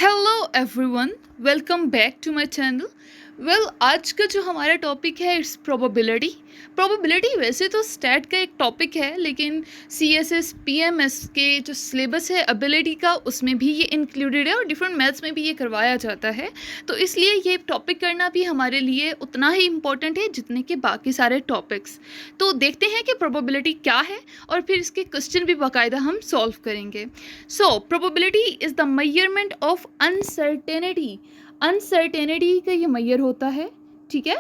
Hello everyone, welcome back to my channel. आज का जो हमारा टॉपिक है इट्स प्रोबेबिलिटी। प्रोबेबिलिटी वैसे तो स्टैट का एक टॉपिक है, लेकिन सीएसएस पीएमएस के जो सिलेबस है एबिलिटी का, उसमें भी ये इंक्लूडेड है और डिफरेंट मैथ्स में भी ये करवाया जाता है। तो इसलिए ये टॉपिक करना भी हमारे लिए उतना ही इम्पोर्टेंट है जितने के बाकी सारे टॉपिक्स। तो देखते हैं कि प्रोबेबिलिटी क्या है और फिर इसके क्वेश्चन भी बाकायदा हम सॉल्व करेंगे। So probability is the measurement of uncertainty. Uncertainty का ये मैयर होता है, ठीक है,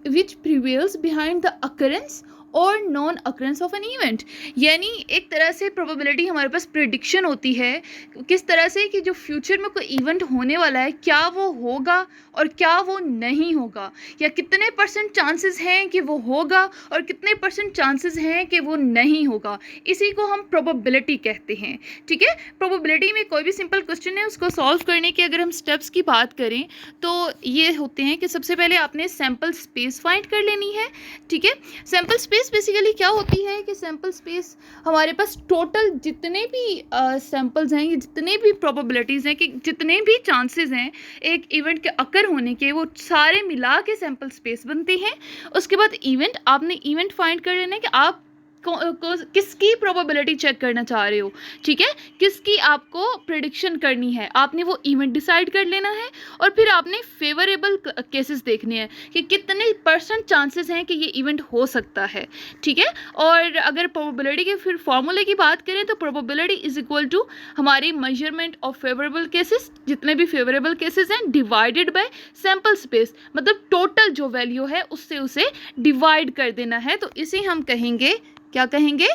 विच प्रिवेल्स बिहाइंड द अकरेंस और non occurrence of an event. यानी एक तरह से प्रोबेबिलिटी हमारे पास प्रिडिक्शन होती है किस तरह से कि जो फ्यूचर में कोई इवेंट होने वाला है क्या वो होगा और क्या वो नहीं होगा, या कितने परसेंट चांसेस हैं कि वो होगा और कितने परसेंट चांसेस हैं कि वो नहीं होगा। इसी को हम प्रोबेबिलिटी कहते हैं, ठीक है। प्रोबेबिलिटी में कोई भी सिंपल क्वेश्चन है उसको सॉल्व करने के अगर हम स्टेप्स की बात करें तो ये होते हैं कि सबसे पहले आपने सैम्पल स्पेस फाइंड कर लेनी है, ठीक है। सैम्पल स्पेस बेसिकली क्या होती है कि सैम्पल स्पेस हमारे पास टोटल जितने भी सैम्पल्स हैं, जितने भी प्रोबेबिलिटीज़ हैं, कि जितने भी चांसेस हैं एक इवेंट के अकर होने के, वो सारे मिला के सैम्पल स्पेस बनते हैं। उसके बाद इवेंट, आपने इवेंट फाइंड कर लेना है कि आप किसकी प्रोबेबिलिटी चेक करना चाह रहे हो, ठीक है, किसकी आपको प्रेडिक्शन करनी है, आपने वो इवेंट डिसाइड कर लेना है। और फिर आपने फेवरेबल केसेस देखने हैं कि कितने परसेंट चांसेस हैं कि ये इवेंट हो सकता है, ठीक है। और अगर प्रोबेबिलिटी के फिर फॉर्मूले की बात करें तो प्रोबेबिलिटी इज इक्वल टू हमारी मेजरमेंट ऑफ फेवरेबल केसेस, जितने भी फेवरेबल केसेस हैं, डिवाइडेड बाय सैम्पल स्पेस, मतलब टोटल जो वैल्यू है उससे उसे डिवाइड कर देना है। तो इसे हम कहेंगे, क्या कहेंगे,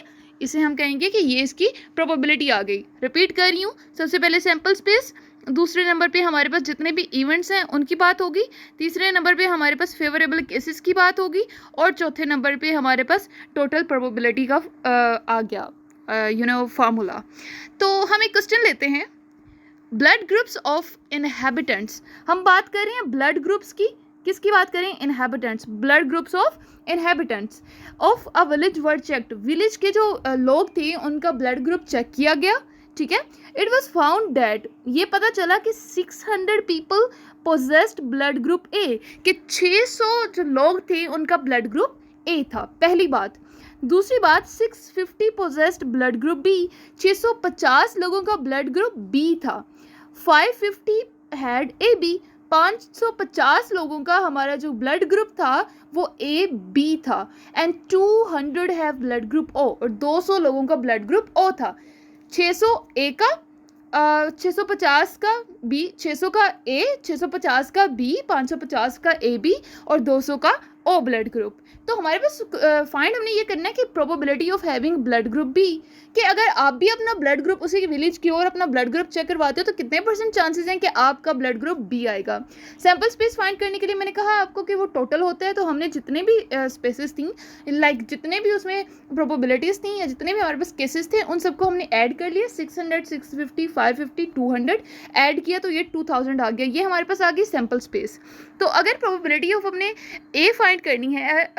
इसे हम कहेंगे कि ये इसकी प्रोबेबिलिटी आ गई। रिपीट कर रही हूँ, सबसे पहले सैम्पल स्पेस, दूसरे नंबर पे हमारे पास जितने भी इवेंट्स हैं उनकी बात होगी, तीसरे नंबर पे हमारे पास फेवरेबल केसेस की बात होगी, और चौथे नंबर पे हमारे पास टोटल प्रोबेबिलिटी का आ गया फार्मूला। तो हम एक क्वेश्चन लेते हैं, ब्लड ग्रुप्स ऑफ इनहेबिटेंट्स। हम बात कर रहे हैं ब्लड ग्रुप्स की, किसकी बात करें, inhabitants, blood groups of inhabitants of a village were checked. Village के जो लोग थे उनका ब्लड ग्रुप चेक किया गया, ठीक है। इट वॉज फाउंड डैट, ये पता चला कि 600 people possessed blood group A, कि 600 जो लोग थे उनका ब्लड ग्रुप ए था, पहली बात। दूसरी बात, 650 पोजेस्ड ब्लड ग्रुप बी, 650 लोगों का ब्लड ग्रुप बी था। 550 हैड ए बी, 550 लोगों का हमारा जो ब्लड ग्रुप था वो ए बी था। And 200 have blood group O, और 200 लोगों का ब्लड ग्रुप ओ था। 600 ए का, 650 का बी, 600 का ए, 650 का बी, 550 का ए बी और 200 का ओ ब्लड ग्रुप। तो हमारे पास फाइंड हमने ये करना है कि probability of having blood group B, कि अगर आप भी अपना ब्लड ग्रुप उसी विलेज की ओर अपना ब्लड ग्रुप चेक करवाते हो तो कितने परसेंट चांसेस हैं कि आपका ब्लड ग्रुप बी आएगा। सैम्पल स्पेस फाइंड करने के लिए मैंने कहा आपको कि वो टोटल होता है, तो हमने जितने भी स्पेसेस थी, लाइक जितने भी उसमें प्रोबेबिलिटीज़ थी या जितने भी हमारे पास केसेस थे उन सबको हमने ऐड कर लिया। 600, 650, 550, 200 ऐड किया तो ये 2000 आ गया। ये हमारे पास आ गई सैम्पल स्पेस। तो अगर प्रोबेबिलिटी ऑफ हमने ए फाइंड करनी है,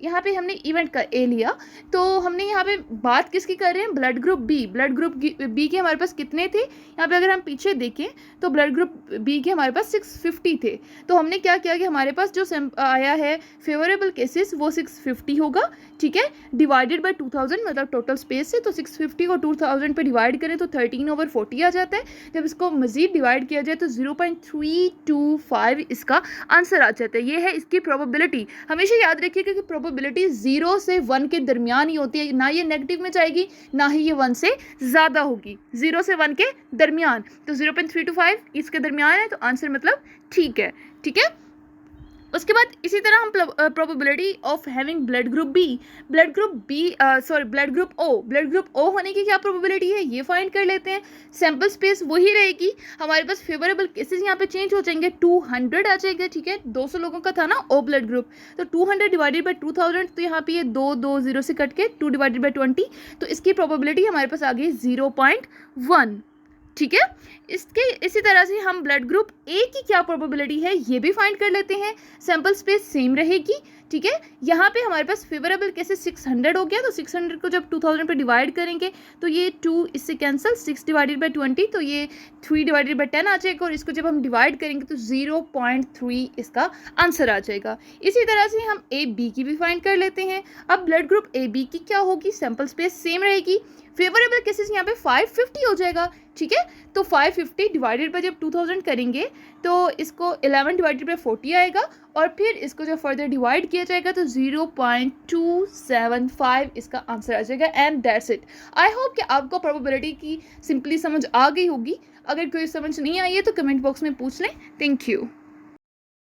यहाँ पे हमने इवेंट का ए लिया, तो हमने यहाँ पे बात किसकी कर रहे हैं, blood group B. Blood group B के हमारे पास कितने थे, यहाँ पे अगर हम पीछे देखें तो ब्लड ग्रुप बी के हमारे पास 650 थे। तो हमने क्या किया कि हमारे पास जो आया है फेवरेबल केसेस वो 650 होगा, ठीक है, डिवाइडेड बाय 2000, मतलब टोटल स्पेस से। तो 650 को 2000 पे डिवाइड करें तो 13/40 आ जाता है। जब इसको मजीद डिवाइड किया जाए तो 0.325 इसका आंसर आ जाता है। ये है इसकी प्रोबेबिलिटी। हमेशा याद रखिएगा कि प्रोबेबिलिटी 0 से 1 के दरमियान ही होती है, ना ये नेगेटिव में जाएगी ना ही ये 1 से ज़्यादा होगी, 0 से 1 के दरमियान। तो 0.325 इसके दरमियान है, तो आंसर मतलब ठीक है, ठीक है। उसके बाद इसी तरह हम probability of having blood group B, blood group O होने की क्या प्रोबेबिलिटी है ये फाइंड कर लेते हैं। सैम्पल स्पेस वही रहेगी, हमारे पास फेवरेबल केसेस यहाँ पे चेंज हो जाएंगे, 200 आ जाएगा, ठीक है। 200 लोगों का था ना ओ ब्लड ग्रुप, तो 200 डिवाइडेड बाई 2000, तो यहाँ पे ये 2 0 से कट के 2 डिवाइडेड बाई 20, तो इसकी प्रोबेबिलिटी हमारे पास आ गई 0.1, ठीक है। इसी तरह से हम ब्लड ग्रुप ए की क्या प्रोबेबिलिटी है ये भी फाइंड कर लेते हैं। सैम्पल स्पेस सेम रहेगी, ठीक है। यहाँ पे हमारे पास फेवरेबल केसेस 600 हो गया, तो 600 को जब 2000 पे डिवाइड करेंगे तो ये 2 इससे कैंसिल, 6 डिवाइडेड बाई 20 तो ये 3 डिवाइडेड बाई 10 आ जाएगा, और इसको जब हम डिवाइड करेंगे तो 0.3 इसका आंसर आ जाएगा। इसी तरह से हम ए बी की भी फाइंड कर लेते हैं। अब ब्लड ग्रुप ए बी की क्या होगी, सैंपल स्पेस सेम रहेगी, फेवरेबल केसेस यहाँ पे 550 हो जाएगा, ठीक है। तो 550 डिवाइडेड बाय जब 2000 करेंगे तो इसको 11 डिवाइडेड बाय 40 आएगा, और फिर इसको जब फर्दर डिवाइड किया जाएगा तो 0.275 इसका आंसर आ जाएगा, and that's it. I hope कि आपको प्रोबेबिलिटी की सिंपली समझ आ गई होगी। अगर कोई समझ नहीं आई है तो कमेंट बॉक्स में पूछ लें। Thank you.